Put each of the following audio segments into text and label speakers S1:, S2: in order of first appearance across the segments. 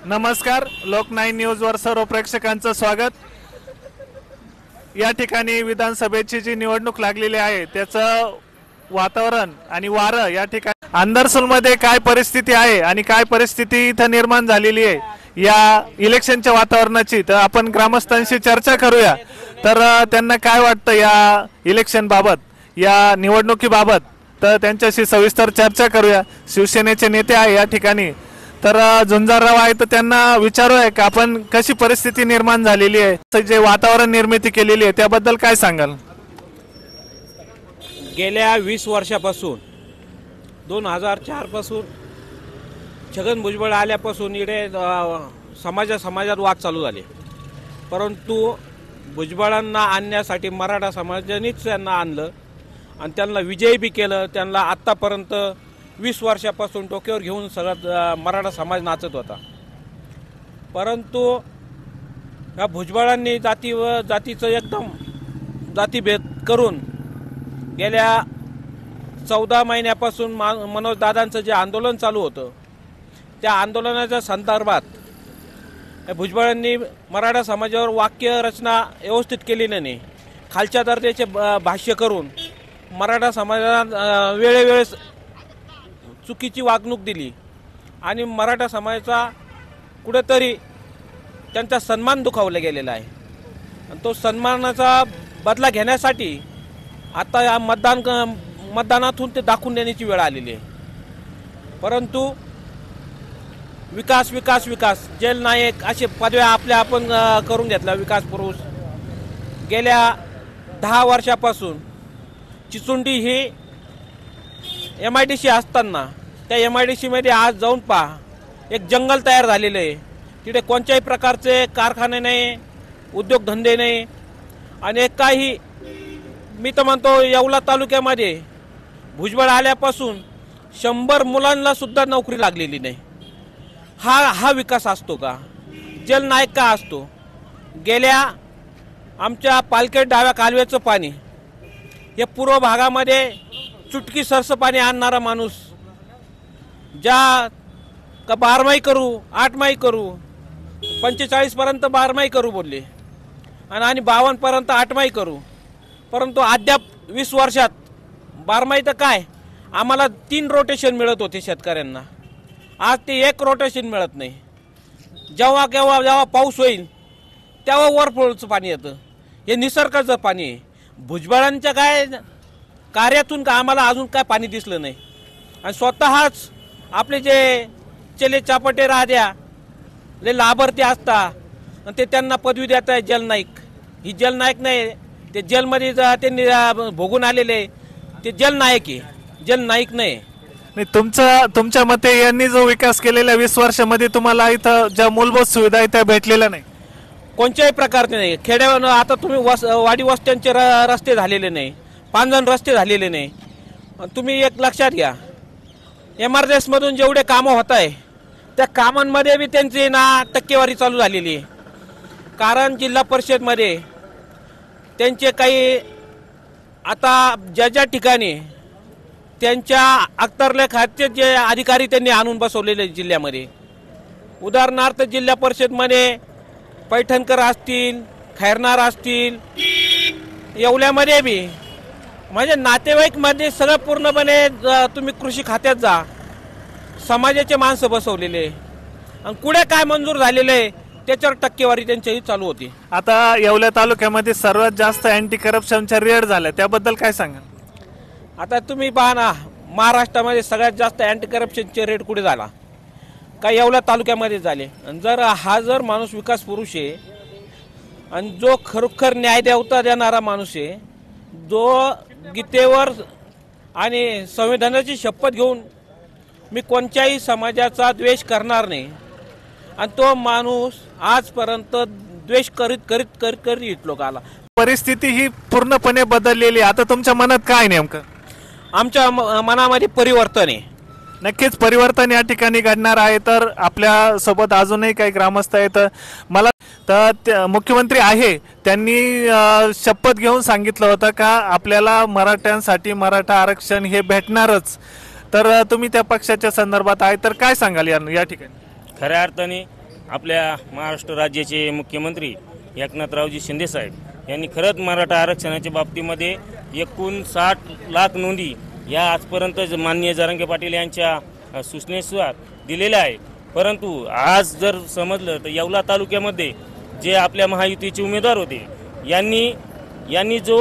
S1: नमस्कार, लोक 9 न्यूज वर सर्व प्रेक्षकांचं स्वागत। या ठिकाणी विधानसभेची जी निवडणूक लागलेली आहे त्याचं वातावरण आणि वारं या ठिकाणी अंदरसूलमध्ये काय परिस्थिती आहे आणि काय परिस्थिती इथं निर्माण झालेली आहे या इलेक्शनच्या वातावरणाची, तर आपण ग्रामस्थांशी चर्चा करूया। तर त्यांना काय वाटतं या इलेक्शन बाबत, या निवडणुकीबाबत, तर त्यांच्याशी सविस्तर चर्चा करूया। शिवसेनेचे नेते आहे या ठिकाणी, तर झुंजारराव आहे, तर त्यांना विचारूया की आपण कशी परिस्थिती निर्माण झालेली आहे, जे वातावरण निर्मिती केलेली आहे त्याबद्दल काय सांगाल?
S2: गेल्या 20 वर्षापासून 2004 पासून छगन भुजबळ आल्यापासून इकडे समाजात वाद चालू झाले, परंतु भुजबळांना आणण्यासाठी मराठा समाजानेच त्यांना आणलं आणि त्यांना विजयी बी केलं। त्यांना आत्तापर्यंत 20 वर्षापासून डोक्यावर घेऊन सगळा मराठा समाज नाचत होता, परंतु ह्या भुजबळांनी जातीचं एकदम जातीभेद करून गेल्या 14 महिन्यापासून मनोज दादांचं जे आंदोलन चालू होतं त्या आंदोलनाच्या संदर्भात भुजबळांनी मराठा समाजावर वाक्य रचना व्यवस्थित केलेली नाही, खालच्या दर्जाचे भाष्य करून मराठा समाजाला वेळोवेळी चुकीची वागणूक दिली आणि मराठा समाजाचा कुठेतरी त्यांचा सन्मान दुखावला गेलेला आहे। आणि तो सन्मानाचा बदला घेण्यासाठी आता या मतदानातून ते दाखवून देण्याची वेळ आलेली आहे। परंतु विकास विकास विकास जेल नायक असे पदव्या आपण करून घेतल्या। विकास पुरुष गेल्या 10 वर्षापासून चिचुंडी ही MIDC असताना त्या MIDC मध्ये आज जाऊन पहा, एक जंगल तयार झालेलं आहे। तिथे कोणत्याही प्रकारचे कारखाने नाही, उद्योगधंदे नाही आणि काही मी तर म्हणतो येवला तालुक्यामध्ये भुजबळ आल्यापासून 100 मुलांना सुद्धा नोकरी लागलेली नाही। हा विकास असतो का? जल नायक का असतो? गेल्या आमच्या पालखेड डाव्या कालव्याचं पाणी हे पूर्व भागामध्ये चुटकी सरसं पाणी आणणारा माणूस, ज्या का 12माही करू 8माही करू 45 पर्यंत 12माही करू बोलले आणि 52 पर्यंत 8माही करू, परंतु अद्याप 20 वर्षात 12माही तर काय, आम्हाला 3 रोटेशन मिळत होते शेतकऱ्यांना, आज ते 1 रोटेशन मिळत नाही। जेव्हा पाऊस होईल तेव्हा ओव्हरफ्लोचं पाणी येतं, हे निसर्गाचं पाणी आहे। भुजबळांच्या काय कार्यातून का आम्हाला अजून काय पाणी दिसलं नाही आणि स्वतःच आपले जे चेले चापटे राहत्या ले लाभार्थी असता आणि ते त्यांना पदवी देत आहे जल नाईक। ही जल नाईक नाही, ते जेलमध्ये त्यांनी भोगून आलेले ते जल नायक आहे, जल नाईक नाही।
S1: तुमच्या मते यांनी जो विकास केलेला 20 वर्षामध्ये तुम्हाला इथं ज्या मूलभूत सुविधा आहेत त्या भेटलेल्या नाही?
S2: कोणत्याही प्रकारचे नाही। खेड्यावर आता तुम्ही वाडी वस्त्यांचे रस्ते झालेले नाही, पांजण रस्ते झालेले नाही। तुम्ही एक लक्षात घ्या, MRS मधून जेवढे कामं होत आहे त्या कामांमध्ये बी त्यांची टक्केवारी चालू झालेली आहे। कारण जिल्हा परिषदमध्ये त्यांचे काही आता ज्या ठिकाणी त्यांच्या अख्तरलेखाचे जे अधिकारी त्यांनी आणून बसवलेले जिल्ह्यामध्ये, उदाहरणार्थ जिल्हा परिषदमध्ये पैठणकर असतील, खैरनार असतील, येवल्यामध्ये बी म्हणजे नातेवाईकमध्ये सगळं पूर्णपणे तुम्ही कृषी खात्यात जा, समाजाचे माणसं बसवलेले आणि कुठे काय मंजूर झालेले त्याच्यावर टक्केवारी त्यांच्याही चालू होती।
S1: आता येवला तालुक्यामध्ये सर्वात जास्त अँटी करप्शनच्या रेड झाल्या, त्याबद्दल काय सांगाल?
S2: आता तुम्ही पहा ना, महाराष्ट्रामध्ये सगळ्यात जास्त अँटी करप्शनचे रेड कुठे झाला का? येवला तालुक्यामध्ये झाले। आणि जर माणूस विकास पुरुष आहे आणि जो खरोखर न्याय देवता देणारा माणूस आहे, जो गीतेवर आणि संविधानाची शपथ घेऊन मी कोणत्याही समाजाचा द्वेष करणार नाही, आणि तो माणूस आजपर्यंत द्वेष करीत लोक आला।
S1: परिस्थिती ही पूर्णपणे बदललेली, आता तुमच्या मनात काय नेमकं?
S2: आमच्या मनामध्ये परिवर्तन आहे,
S1: नक्कीच परिवर्तन या ठिकाणी घडणार आहे। तर आपल्या सोबत अजूनही काही ग्रामस्थ आहेत, मला तर मुख्यमंत्री आहे त्यांनी शपथ घेऊन सांगितलं होतं का आपल्याला मराठ्यांसाठी मराठा आरक्षण हे भेटणारच, तर तुम्ही त्या पक्षाच्या संदर्भात आहे तर काय सांगाल या ठिकाणी?
S3: खऱ्या अर्थाने आपल्या महाराष्ट्र राज्याचे मुख्यमंत्री एकनाथरावजी शिंदेसाहेब यांनी खरंच मराठा आरक्षणाच्या बाबतीमध्ये एकूण 60 लाख नोंदी या आजपर्यंत माननीय जरांगे पाटील यांच्या सूचनेनुसार दिलेल्या आहे. परंतु आज जर समजलं तर येवला तालुक्यामध्ये जे आपल्या महायुतीचे उमेदवार होते यांनी जो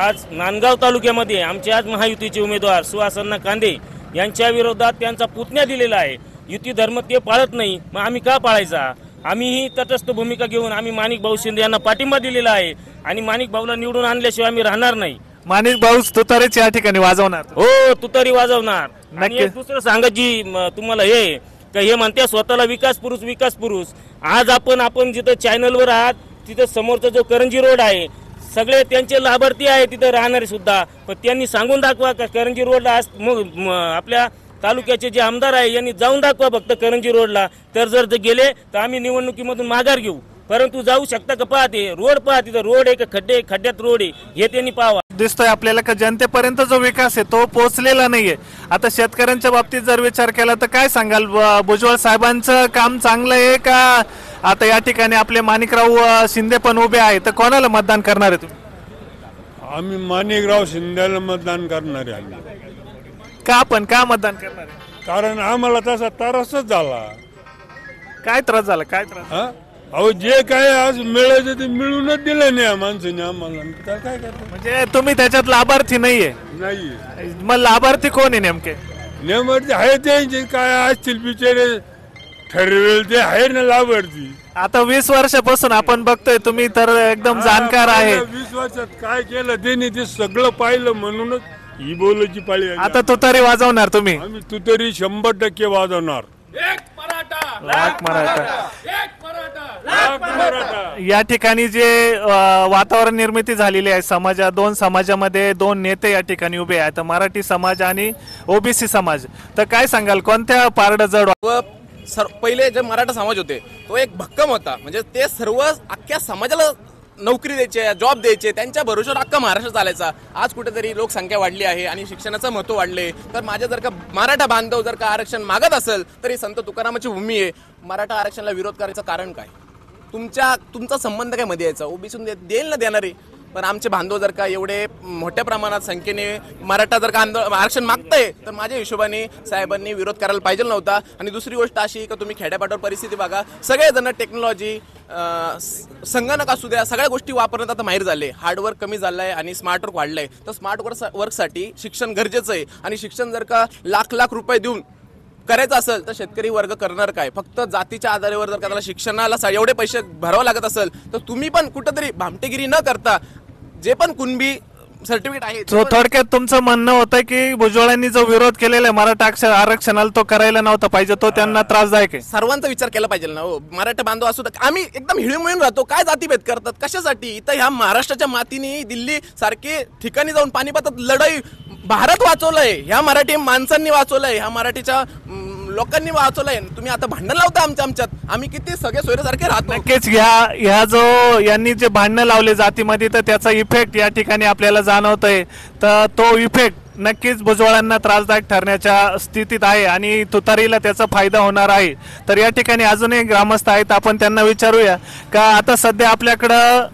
S3: आज नांदगाव तालुक्यामध्ये आमचे आज महायुतीचे उमेदवार सुहासअण्णा कांदे यांच्या विरोधात त्यांचा पुतण्या दिलेला आहे. युती धर्म ते पाळत नाही, मग आम्ही का पाळायचा? आम्हीही तटस्थ भूमिका घेऊन आम्ही माणिक भाऊ शिंदे यांना पाठिंबा दिलेला आहे आणि माणिक भाऊला निवडून आणल्याशिवाय आम्ही राहणार नाही.
S1: माणिक भाऊ तुतारीच या ठिकाणी वाजवणार.
S3: हो, तुतारी वाजवणार. आणि एक दुसरं सांगायची तुम्हाला हे का हे म्हणते स्वतःला विकास पुरुष. आज आपण जिथं चॅनलवर आहात तिथं समोरचा जो करंजी रोड आहे सगळे त्यांचे लाभार्थी आहे तिथं राहणारे सुद्धा. पण त्यांनी सांगून दाखवा का करंजी रोडला आपल्या तालुक्याचे जे आमदार आहे यांनी जाऊन दाखवा फक्त करंजी रोडला. तर जर ते गेले तर आम्ही निवडणुकीमधून माघार घेऊ. परंतु जाऊ शकता का? पाहते रोड तिथं रोड आहे का खड्ड्यात रोड आहे हे त्यांनी पाहावा.
S1: दिसतोय आपल्याला का जनतेपर्यंत जो विकास आहे तो पोहोचलेला नाहीये. आता शेतकऱ्यांच्या बाबतीत जर विचार केला तर काय सांगाल? भुजबळ साहेबांचं काम चांगलं आहे का? आता या ठिकाणी आपले माणिकराव शिंदे पण उभे आहे, तर कोणाला मतदान करणार आहे तुम्ही?
S4: आम्ही माणिकराव शिंदेला मतदान करणार आहे. आम्ही
S1: का मतदान करणार आहे?
S4: कारण आम्हाला तसा त्रासच झाला.
S1: काय त्रास झाला? काय त्रास?
S4: अहो, जे काय आज मिळायचं ते मिळूनच दिलं नाही माणसाने आम्हाला. काय करतो
S1: म्हणजे तुम्ही त्याच्यात लाभार्थी नाहीये?
S4: नाही.
S1: मग लाभार्थी कोण आहे नेमके?
S4: नेमके आहे ते काय असतील बिचारे ठरवेल ते आहे ना लाभार्थी.
S1: आता 20 वर्षापासून आपण बघतोय, तुम्ही तर एकदम जाणकार आहे.
S4: 20 वर्षात काय केलं त्यांनी ते सगळं पाहिलं म्हणूनच ही बोलायची पाळी आली.
S1: आता तुतारी वाजवणार तुम्ही?
S4: आम्ही तुतारी 100% वाजवणार.
S1: लाख मराठा. या ठिकाणी जे वातावरण निर्मिती झालेली आहे दोन समाजामध्ये 2 नेते या ठिकाणी उभे आहेत, मराठी समाज आणि ओबीसी समाज. तर काय सांगाल, कोणत्या पारड जड?
S5: पहिले जे मराठा समाज होते तो एक भक्कम होता. म्हणजे ते सर्व अख्ख्या समाजाला नोकरी द्यायचे, जॉब द्यायचे, त्यांच्या भरोश्यावर अख्खा महाराष्ट्र चालायचा. आज कुठेतरी लोकसंख्या वाढली आहे आणि शिक्षणाचं महत्त्व वाढले. तर माझ्या जर का मराठा बांधव जर का आरक्षण मागत असेल तरी संत तुकारामाची भूमी आहे. मराठा आरक्षणाला विरोध करायचं कारण काय? तुमचा संबंध काय मध्ये यायचा? ओबीसी देईल ना देणारे. पण आमचे बांधव जर का एवढे मोठ्या प्रमाणात संख्येने मराठा जर का आरक्षण मागताय तर माझ्या हिशोबाने साहेबांनी विरोध करायला पाहिजे नव्हता. आणि दुसरी गोष्ट अशी की तुम्ही खेड्यापाड्यावर परिस्थिती बघा, सगळेजण टेक्नॉलॉजी, संगणक असू द्या, सगळ्या गोष्टी वापरण्यात आता माहीर झाले. हार्डवर्क कमी झालंय आणि स्मार्ट वर्क वाढलंय. तर स्मार्ट वर्कसाठी शिक्षण गरजेचं आहे. आणि शिक्षण जर का लाख रुपये देऊन करायचं असेल तर शेतकरी वर्ग करणार काय? फक्त जातीच्या आधारावर जर का त्याला शिक्षणाला एवढे पैसे भरावे लागत असेल तर तुम्ही पण कुठेतरी भामटेगिरी न करता जे पण कुणबी सर्टिफिकेट आहे.
S1: थोडक्यात तुमचं म्हणणं होतं की भुजबळांनी जो विरोध केलेला आहे मराठा आरक्षणाला तो करायला नव्हता पाहिजे, तो त्यांना त्रासदायक आहे.
S5: सर्वांचा विचार केला पाहिजे ना. हो, मराठा बांधव असू तर आम्ही एकदम हिळमिळून राहतो. काय जातीभेद करतात? कशासाठी? इथं ह्या महाराष्ट्राच्या मातीने दिल्ली सारखे ठिकाणी जाऊन पानिपतात लढाई भारत वाचवलंय, ह्या मराठी माणसांनी वाचवलंय, ह्या मराठीच्या लोकांनी वाचवलंय. तुम्ही आता भांडण लावता आमच्यात. आम्ही किती सगळे सोयऱ्यासारखे राहतो.
S1: नक्कीच ह्या जो यांनी जे भांडणं लावले जातीमध्ये तर त्याचा इफेक्ट या ठिकाणी आपल्याला जाणवतोय. तर तो इफेक्ट नक्कीच भुजबळांना त्रासदायक ठरण्याच्या स्थितीत आहे आणि तुतारीला त्याचा फायदा होणार आहे. तर या ठिकाणी अजूनही ग्रामस्थ आहेत, आपण त्यांना विचारूया का आता सध्या आपल्याकडं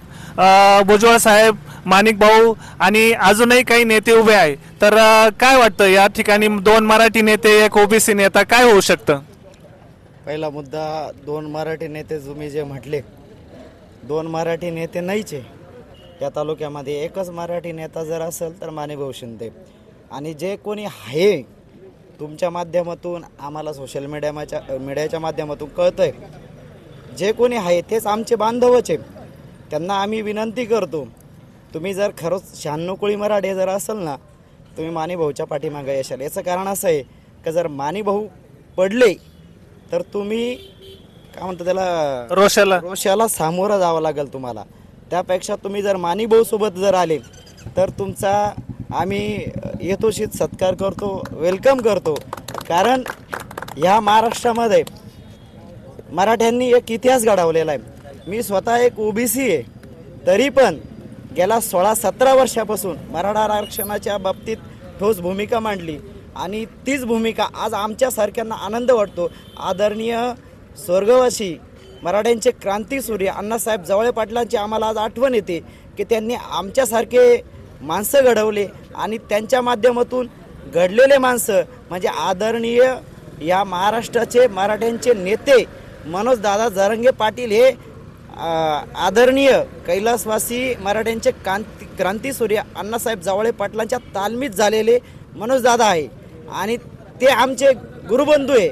S1: भुजबळ साहेब, माणिक भाऊ आणि अजूनही काही नेते उभे आहे. तर काय वाटतं या ठिकाणी 2 मराठी नेते, 1 ओबीसी नेता, काय होऊ शकतं?
S6: पहिला मुद्दा, 2 मराठी नेते तुम्ही जे म्हटले, 2 मराठी नेते नाहीच आहे या तालुक्यामध्ये. एकच मराठी नेता जर असेल तर माणिकभाऊ शिंदे. आणि जे कोणी आहे तुमच्या माध्यमातून आम्हाला सोशल मीडियाच्या माध्यमातून कळतंय, जे कोणी आहे तेच आमचे बांधवच आहे. त्यांना आम्ही विनंती करतो, तुम्ही जर खरंच 96 कोळी मराठे जर असेल ना, तुम्ही माणिकभाऊच्या पाठीमागे येशाल. याचं कारण असं आहे की जर माणिकभाऊ पडले तर तुम्ही काय म्हणतो त्याला रोषाला सामोरं जावं लागेल तुम्हाला. त्यापेक्षा तुम्ही जर माणिकभाऊ सोबत जर आले तर तुमचा आम्ही यथोचित सत्कार करतो, वेलकम करतो. कारण ह्या महाराष्ट्रामध्ये मराठ्यांनी एक इतिहास घडवलेला आहे. मी स्वतः एक ओबीसी आहे, तरी पण गेल्या 16-17 वर्षापासून मराठा आरक्षणाच्या बाबतीत ठोस भूमिका मांडली आणि तीच भूमिका आज आमच्यासारख्यांना आनंद वाटतो. आदरणीय स्वर्गवासी मराठ्यांचे क्रांतीसूर्य अण्णासाहेब जवळे पाटलांची आम्हाला आज आठवण येते की त्यांनी आमच्यासारखे माणसं घडवले आणि त्यांच्या माध्यमातून घडलेले माणसं म्हणजे आदरणीय या महाराष्ट्राचे मराठ्यांचे नेते मनोजदादा जरांगे पाटील हे आदरणीय कैलासवासी मराठ्यांचे क्रांतीसूर्य अण्णासाहेब जवळे पाटलांच्या तालमीत झालेले मनोजदादा आहे आणि ते आमचे गुरुबंधू आहे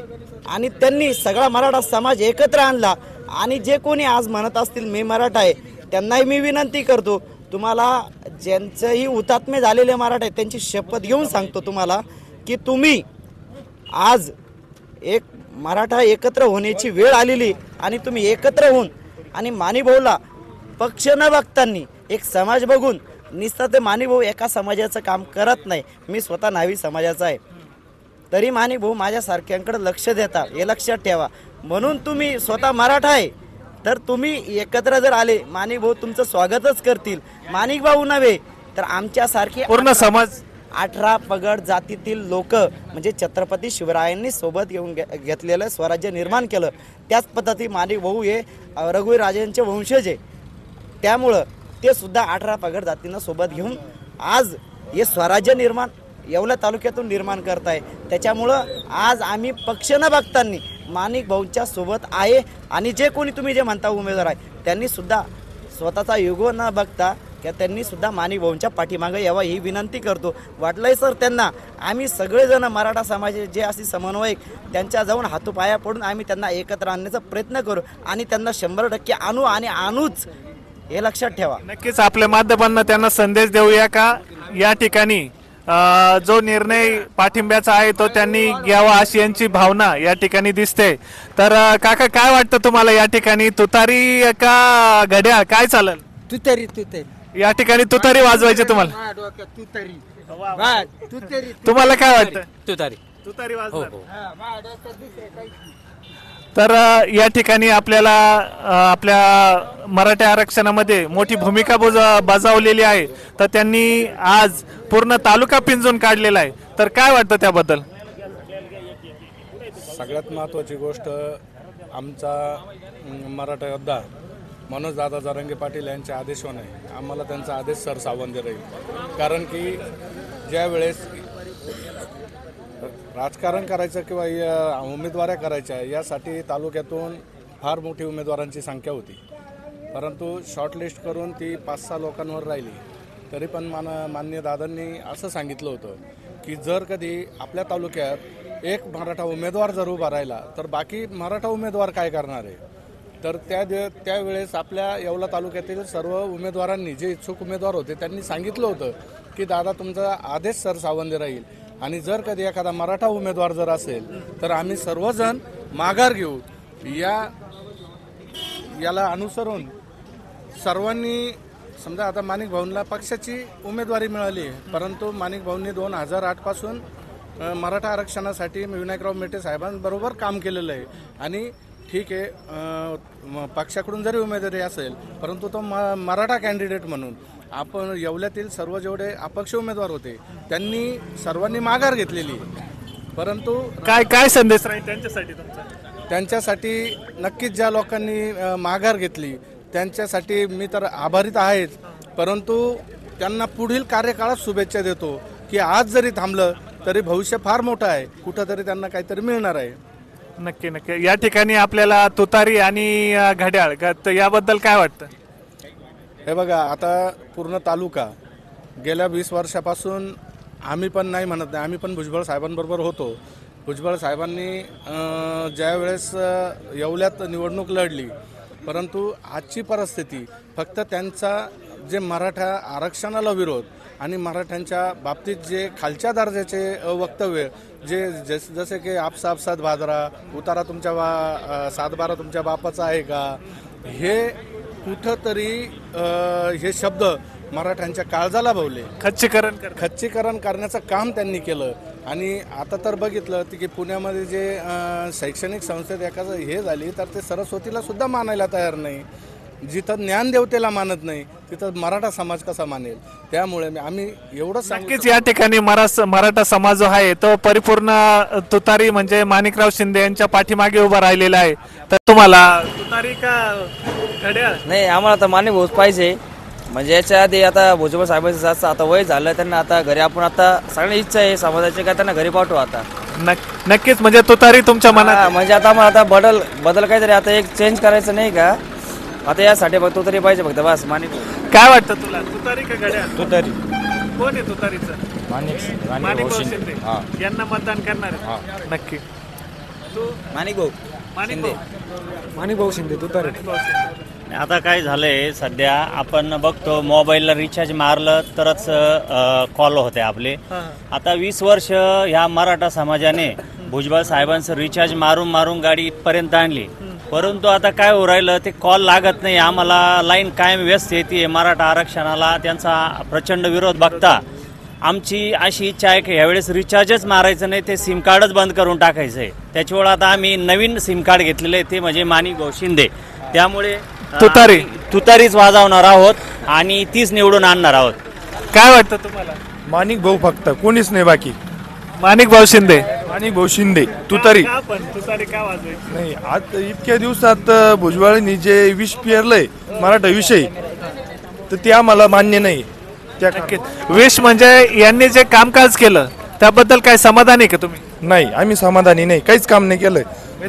S6: आणि त्यांनी सगळा मराठा समाज एकत्र आणला. आणि जे कोणी आज म्हणत असतील मी मराठा आहे त्यांनाही मी विनंती करतो, तुम्हाला ज्यांचेही हुतात्मे झालेले मराठा आहेत त्यांची शपथ घेऊन सांगतो तुम्हाला की तुम्ही आज एक मराठा एकत्र होण्याची वेळ आलेली आणि तुम्ही एकत्र होऊन आणि माणिभाऊला पक्ष न बघताना एक समाज बघून निस्ता ते माणिभाऊ एका समाजाचं काम करत नाही. मी स्वतः न्हावी समाजाचा आहे तरी माणिभाऊ माझ्यासारख्यांकडे लक्ष देता हे लक्षात ठेवा. म्हणून तुम्ही स्वतः मराठा आहे तर तुम्ही एकत्र जर आले माणिकभाऊ तुमचं स्वागतच करतील. माणिकभाऊ नव्हे तर आमच्यासारखे
S1: पूर्ण समाज
S6: 18 पगड जातीतील लोक म्हणजे छत्रपती शिवरायांनी सोबत घेऊन घेतलेलं स्वराज्य निर्माण केलं. त्याच पद्धती माणिकभाऊ हे रघुवीर राजेंचे वंशज आहे त्यामुळं ते सुद्धा 18 पगड जातींना सोबत घेऊन आज हे स्वराज्य निर्माण येवला तालुक्यातून निर्माण करताय. त्याच्यामुळं आज आम्ही पक्ष न बघताना माणिकभाऊंच्या सोबत आहे आणि जे कोणी तुम्ही जे म्हणता उमेदवार आहे त्यांनी सुद्धा स्वतःचा युगो न बघता त्यांनी सुद्धा माणिकभाऊंच्या पाठीमागे यावा ही विनंती करतो. वाटलंय सर त्यांना आम्ही सगळेजण मराठा समाज जे असे समन्वयक त्यांच्या जाऊन हातोपाया पडून आम्ही त्यांना एकत्र आणण्याचा प्रयत्न करू आणि त्यांना 100% आणू आणि आणूच हे लक्षात ठेवा.
S1: नक्कीच आपल्या माध्यमांना त्यांना संदेश देऊया का या ठिकाणी जो निर्णय पाठिंब्याचा आहे तो त्यांनी घ्यावा अशी यांची भावना या ठिकाणी दिसते. तर काका काय वाटतं तुम्हाला या ठिकाणी तुतारी का घड्याळ काय चालेल?
S7: तुतारी
S1: या ठिकाणी तुतारी वाजवायची तुम्हाला? तुम्हाला काय वाटतं? तुतारी वाजणार. तर या ठिकाणी आपल्याला आपल्या मराठा आरक्षणामध्ये मोठी भूमिका बजावलेली आहे तर त्यांनी आज पूर्ण तालुका पिंजून काढलेला आहे. तर काय वाटतं त्याबद्दल?
S8: सगळ्यात महत्त्वाची गोष्ट आमचा मराठा योद्धा मनोजदादा जरांगे पाटील यांचे आदेश होणे. आम्हाला त्यांचा आदेश सरसावंदी राहील. कारण की ज्या वेळेस राजकारण करायचं किंवा उमेदवाऱ्या करायच्या यासाठी तालुक्यातून फार मोठी उमेदवारांची संख्या होती परंतु शॉर्टलिस्ट करून ती 5-6 लोकांवर राहिली. तरी पण माननीय दादांनी असं सांगितलं होतं की जर कधी आपल्या तालुक्यात एक मराठा उमेदवार जर उभा राहिला तर बाकी मराठा उमेदवार काय करणार आहे. तर त्यावेळेस आपल्या येवला तालुक्यातील सर्व उमेदवारांनी जे इच्छुक उमेदवार होते त्यांनी सांगितलं होतं की दादा तुमचा आदेश सरसावंदी राहील आणि जर कधी एखादा मराठा उमेदवार जर असेल तर आम्ही सर्वजण माघार घेऊ. याला अनुसरून सर्वांनी समजा आता माणिकभाऊंना पक्षाची उमेदवारी मिळाली परंतु माणिकभाऊंनी 2008 पासून मराठा आरक्षणासाठी विनायकराव मेटे साहेबांबरोबर काम केलेलं आहे आणि ठीक आहे पक्षाकडून जरी उमेदवारी असेल परंतु तो मराठा कॅन्डिडेट म्हणून आपण येवल्यातील सर्व जेवढे अपक्ष उमेदवार होते त्यांनी सर्वांनी माघार घेतलेली. परंतु
S1: काय संदेश राहील त्यांच्यासाठी तुमचा?
S8: त्यांच्यासाठी नक्कीच ज्या लोकांनी माघार घेतली त्यांच्यासाठी मी तर आभारीत आहेच परंतु त्यांना पुढील कार्यकाळात शुभेच्छा देतो की आज जरी थांबलं तरी भविष्य फार मोठं आहे. कुठंतरी त्यांना काहीतरी मिळणार आहे.
S1: नक्की या ठिकाणी आपल्याला तुतारी आणि घड्याळ याबद्दल काय वाटतं?
S8: हे बघा आता पूर्ण तालुका गेल्या 20 वर्षापासून आम्ही पण नाही म्हणत नाही आम्ही पण भुजबळ साहेबांबरोबर होतो. भुजबळ साहेबांनी ज्यावेळेस येवल्यात निवडणूक लढली परंतु आजची परिस्थिती फक्त त्यांचा जे मराठा आरक्षणाला विरोध आणि मराठ्यांच्या बाबतीत जे खालच्या दर्जाचे वक्तव्य जे जसे की आपसात भादरा उतारा तुमच्या 7-12 तुमच्या बापाचा आहे का हे कुठंतरी हे शब्द मराठ्यांच्या काळजाला भवले. खच्चीकरण करण्याचं काम त्यांनी केलं. आणि आता तर बघितलं की पुण्यामध्ये जे शैक्षणिक संस्थेत एखादं हे झाली तर ते सरस्वतीला सुद्धा मानायला तयार नाही. जिथं ज्ञानदेवतेला मानत नाही तिथं मराठा समाज कसा मानेल? त्यामुळे आम्ही एवढंच सांगू
S1: नक्कीच या ठिकाणी मराठा समाज जो आहे तो परिपूर्ण तुतारी म्हणजे माणिकराव शिंदे यांच्या पाठीमागे उभा राहिलेला आहे. तर तुम्हाला तुतारी का घड्याळ?
S7: नाही, आम्हाला आता मान्य भाऊच पाहिजे. म्हणजे याच्या आधी आता भुजबळ साहेबांचं जास्त आता वय झालं त्यांना, आता घरी आपण आता सगळ्यांना इच्छा आहे समाजाची का त्यांना घरी पाठवू आता.
S1: नक्कीच म्हणजे तुतारी तुमच्या मनात
S7: हा, म्हणजे आता आम्हाला आता बदल काहीतरी आता एक चेंज करायचं नाही का, आता यासाठी फक्त तुतारी पाहिजे फक्त बस. माणिक
S1: काय वाटतं तुला, तुतारी का घड्याळ?
S9: तुतारी.
S1: कोण आहे तुतारीचं? माणिक भाऊ शिंदे यांना मतदान करणार आहे? नक्की. तू?
S7: माणिक भाऊ
S9: माणिक भाऊ शिंदे तुतारी.
S10: आता काय झालंय सध्या आपण बघतो मोबाईलला रिचार्ज मारलं तरच कॉल होते आपले. आता 20 वर्ष ह्या मराठा समाजाने भुजबळ साहेबांचं रिचार्ज मारून गाडी इथपर्यंत आणली, परंतु आता काय हो राहिलं ते कॉल लागत नाही. आम्हाला लाईन कायम व्यस्त येते. मराठा आरक्षणाला त्यांचा प्रचंड विरोध बघता आमची अशी इच्छा आहे की यावेळेस रिचार्जच मारायचं नाही, ते सिम कार्डच बंद करून टाकायचं आहे. त्याच्यामुळे आता आम्ही नवीन सिम कार्ड घेतलेलं आहे ते म्हणजे माणिक भाऊ शिंदे. त्यामुळे तुतारीच वाजवणार आहोत आणि तीच निवडून आणणार आहोत.
S1: काय वाटतं तुम्हाला?
S9: माणिक भाऊ फक्त, कोणीच नाही बाकी.
S1: माणिक भाऊ शिंदे.
S9: माणिक भाऊ शिंदे तुतारी.
S1: तुतारी का वाजवायची?
S9: नाही, आज इतक्या दिवसात भुजबळांनी जे विष पेरलंय मराठा विषयी तर ते आम्हाला मान्य नाही. त्या
S1: विश म्हणजे यांनी जे कामकाज केलं त्याबद्दल काय समाधानी आहे का तुम्ही?
S9: नाही, आम्ही समाधानी नाही, काहीच काम नाही केलंय.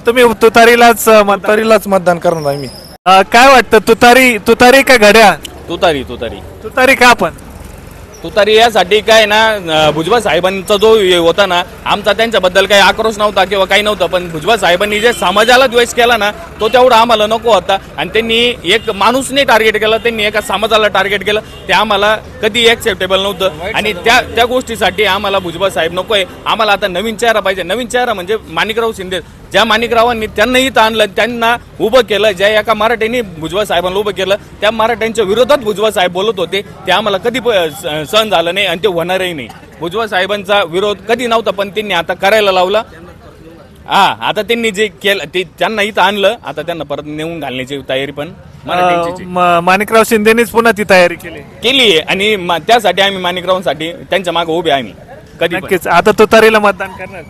S1: तुम्ही
S9: तुतारीलाच मतदान करणार आम्ही.
S1: काय वाटतं, तुतारी का घड्याळ?
S5: तुतारी
S1: का पण?
S5: तुतारी यासाठी काय ना, भुजबळ साहेबांचा जो होता ना, आमचा त्यांच्याबद्दल काही आक्रोश नव्हता किंवा काही नव्हतं, पण भुजबळ साहेबांनी जे समाजाला द्वेष केला ना तो तेवढा आम्हाला नको होता. आणि त्यांनी एक माणूसने टार्गेट केलं, त्यांनी एका समाजाला टार्गेट केलं, ते आम्हाला कधी ऍक्सेप्टेबल नव्हतं. आणि त्या गोष्टीसाठी आम्हाला भुजबळ साहेब नकोय. आम्हाला आता नवीन चेहरा पाहिजे. नवीन चेहरा म्हणजे माणिकराव शिंदे. ज्या माणिकरावांनी त्यांनाही ताणलं, त्यांना उभं केलं, ज्या एका मराठ्यांनी भुजबळ साहेबांना उभं केलं, त्या मराठ्यांच्या विरोधात भुजबळ साहेब बोलत होते, ते आम्हाला कधी सहन झालं नाही आणि ते होणारही नाही. भुजबळ साहेबांचा विरोध कधी नव्हता, पण त्यांनी आता करायला लावला. आता त्यांनी जे केलं ते त्यांना इथं आणलं, आता त्यांना परत नेऊन घालण्याची तयारी पण
S1: माणिकराव शिंदेनेच पुन्हा ती तयारी केली
S5: आहे. आणि त्यासाठी आम्ही माणिकरावांसाठी त्यांच्या मागे उभे आम्ही कधी.
S1: नक्कीच. आता तुतारीला मतदान करणार?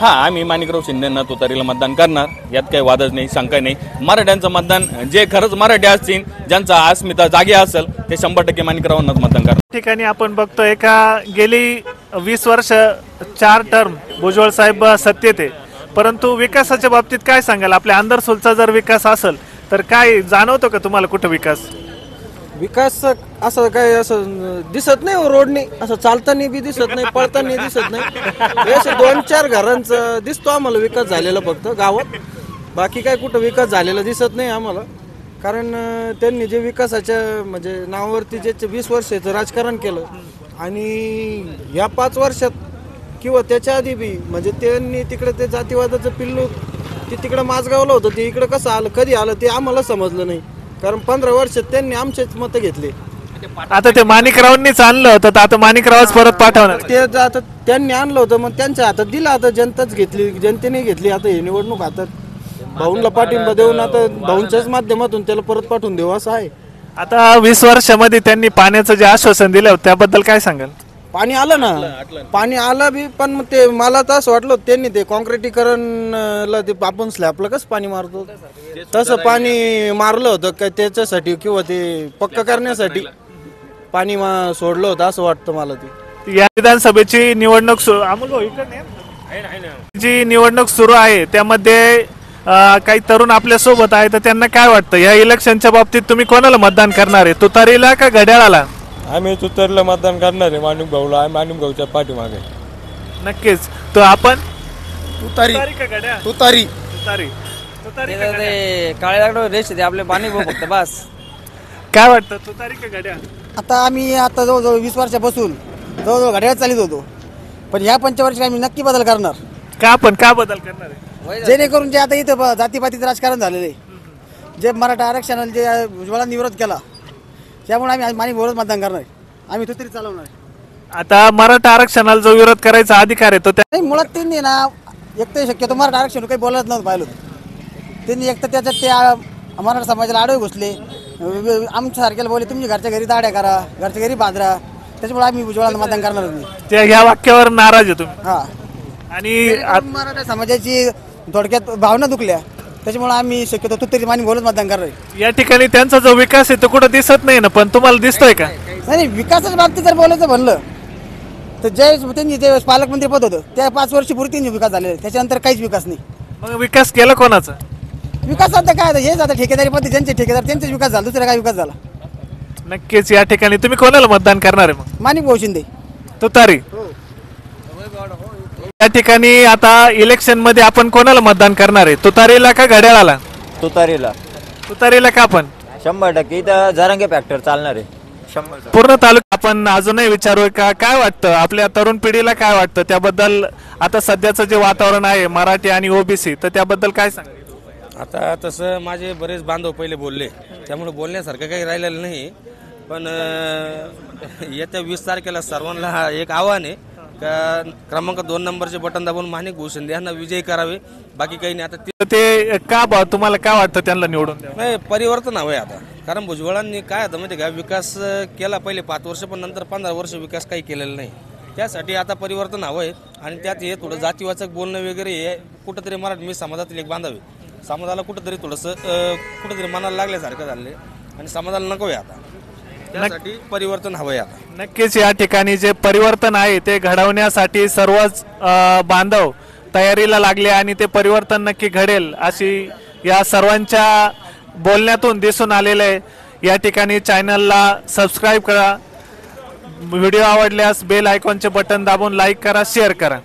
S5: आम्ही माणिकराव शिंदेना तुतारीला मतदान करणार, यात काही वादच नाही, शंका नाही. मराठ्यांचं मतदान जे खरंच मराठी असतील, ज्यांचा अस्मिता जागी असेल, ते 100% माणिकरावांनाच मतदान करणार.
S1: ठिकाणी आपण बघतोय का गेली 20 वर्ष 4 टर्म भुजबळ साहेब सत्तेत आहे, परंतु विकासाच्या बाबतीत काय सांगाल? आपल्या अंदरसोलचा जर विकास असेल तर काय जाणवतो का तुम्हाला कुठं विकास
S11: असं काय असं दिसत नाही. रोडने असं चालताना बी दिसत नाही, पळताना दिसत नाही. असं 2-4 घरांचं दिसतो आम्हाला विकास झालेला फक्त गावात. बाकी काय कुठं विकास झालेला दिसत नाही आम्हाला. कारण त्यांनी जे विकासाच्या म्हणजे नावावरती जे 20 वर्षाचं राजकारण केलं आणि या 5 वर्षात किंवा त्याच्या आधी बी म्हणजे त्यांनी तिकडे ते जातीवादाचं पिल्लू ते तिकडं माझगावलं होतं, ते इकडं कसं आलं, कधी आलं ते आम्हाला समजलं नाही. कारण 15 वर्षात त्यांनी आमचेच मतं घेतले.
S1: आता ते माणिकरावांनीच आणलं होतं, तर आता माणिकरावच परत पाठवणार.
S11: ते आता त्यांनी आणलं होतं, मग त्यांच्या हातात दिलं, आता जनताच घेतली, जनतेने घेतली. आता ही निवडणूक हातात भाऊंला पाठिंबा देऊन आता भाऊंच्याच माध्यमातून त्याला परत पाठवून देऊ असं आहे.
S1: आता 20 वर्षामध्ये त्यांनी पाण्याचं जे आश्वासन दिलं त्याबद्दल काय सांगाल?
S11: पाणी आलं ना, पाणी आलं बी, पण मग ते मला तर असं वाटलं त्यांनी ते कॉन्क्रिटीकरणला ते आपण स्लॅबला कसं पाणी मारतो तसं पाणी मारलं होतं काय त्याच्यासाठी किंवा ते पक्क करण्यासाठी पाणी सोडलं होतं असं वाटतं मला. ते
S1: या विधानसभेची निवडणूक जी निवडणूक सुरू आहे त्यामध्ये काही तरुण आपल्या सोबत आहे, तर त्यांना काय वाटतं या इलेक्शनच्या बाबतीत तुम्ही कोणाला मतदान करणार आहे, तुतारीला का घड्याळाला?
S9: आम्ही तुतारीला मतदान करणार आहे. माणिक भाऊला, माणिक भाऊच्या पाठीमागे.
S1: नक्कीच. तो आपण
S11: तुतारी
S1: का घड्याळ?
S11: तुतारी
S7: काळे दागडो रेष ते आपले माणिक भाऊ फक्त बस.
S1: काय वाटतं, तुतारी का घड्याळ?
S12: आता आम्ही आता जवळजवळ 20 वर्षापासून जवळजवळ घड्याळ चालित होतो, पण ह्या पंचवर्षात आम्ही नक्की बदल करणार.
S1: का बदल करणार आहे?
S12: जेणेकरून जे आता इथं जातीपातीचं राजकारण झालेलं आहे, जे मराठा आरक्षणाला जे भुजबळांनी विरोध केला, त्यामुळे आम्ही माणिक भाऊलाच मतदान करणार. आम्ही तुतारी चालवणार.
S1: आता मराठा आरक्षणाला जो विरोध करायचा अधिकार आहे तो
S12: नाही, मुळात त्यांनी ना एक तर शक्यतो मराठा आरक्षण काही बोलत नव्हतं पाहिलं. त्यांनी एक तर त्याच्यात ते मराठा समाजाला आडवे घुसले, आमच्या सारख्याला बोलले तुम्ही घरच्या घरी दाड्या करा, घरच्या घरी बांधरा, त्याच्यामुळे आम्ही भुजबळाला मतदान करणार नाही.
S1: त्या ह्या वाक्यावर नाराज आहे तुम्ही.
S12: हा,
S1: आणि
S12: मराठा समाजाची थोडक्यात भावना दुखल्या, त्याच्यामुळे आम्ही शक्यतो तुतारी माने बोलत मतदान करणार.
S1: या ठिकाणी त्यांचा जो विकास आहे तो कुठं दिसत नाही ना, पण तुम्हाला दिसतोय का?
S12: नाही, विकासाच्या बाबतीत जर बोलायचं म्हणलं तर त्यांनी जे पालकमंत्री पद होतं त्या 5 वर्षापूर्वी त्यांनी विकास झालेला आहे, त्याच्यानंतर काहीच विकास नाही.
S1: मग विकास केला कोणाचा?
S12: विकास आता काय हेच आता ठेकेदारी पद्धती, ज्यांचे ठेकेदार त्यांचाच विकास झाला, दुसरा काय विकास झाला?
S1: नक्कीच या ठिकाणी तुम्ही कोणाला मतदान करणार आहे? मग
S12: माणिक भाऊ शिंदे
S1: तुतारी. या ठिकाणी आता इलेक्शन मध्ये आपण कोणाला मतदान करणार आहे? तुतारीला का घड्याळाला?
S13: तुतारीला.
S1: तुतारीला का? पण
S13: 100% इथं जरांगे फॅक्टर चालणार आहे. 100%.
S1: पूर्ण तालुका आपण अजूनही विचारू का काय वाटतं आपल्या तरुण पिढीला, काय वाटतं त्याबद्दल? आता सध्याचं जे वातावरण आहे मराठी आणि ओबीसी, तर त्याबद्दल काय सांग?
S2: आता तसं माझे बरेच बांधव पहिले बोलले, त्यामुळे बोलण्यासारखं काही राहिलेलं नाही. पण येत्या 20 तारखेला सर्वांना एक आव्हान आहे का क्रमांक 2 नंबरचे बटन दाबून माणिक भाऊ शिंदे यांना विजयी करावे, बाकी काही नाही. आता
S1: ते का बा तुम्हाला काय वाटतं त्यांना निवडून द्यावं?
S2: नाही, परिवर्तन हवंय आता. कारण भुजबळांनी काय होतं माहिती का, विकास केला पहिले 5 वर्ष, पण नंतर 15 वर्ष विकास काही केलेला नाही. त्यासाठी आता परिवर्तन हवंय. आणि त्यात हे थोडं जातीवाचक बोलणं वगैरे हे कुठंतरी मी समाजातील एक बांधव आहे, समाजाला कुठंतरी थोडंसं कुठंतरी मनाला लागल्यासारखं झाले आणि समाजाला नको आहे आता. त्यासाठी परिवर्तन हवंय आता.
S1: नक्कीच या ठिकाणी जे परिवर्तन आहे ते घडवण्यासाठी सर्वच बांधव तयारीला लागले आणि ते परिवर्तन नक्की घडेल अशी या सर्वांच्या बोलण्यातून दिसून आलेलं आहे. या ठिकाणी चॅनलला सबस्क्राईब करा, व्हिडिओ आवडल्यास बेल आयकॉनचे बटन दाबून लाईक करा, शेअर करा.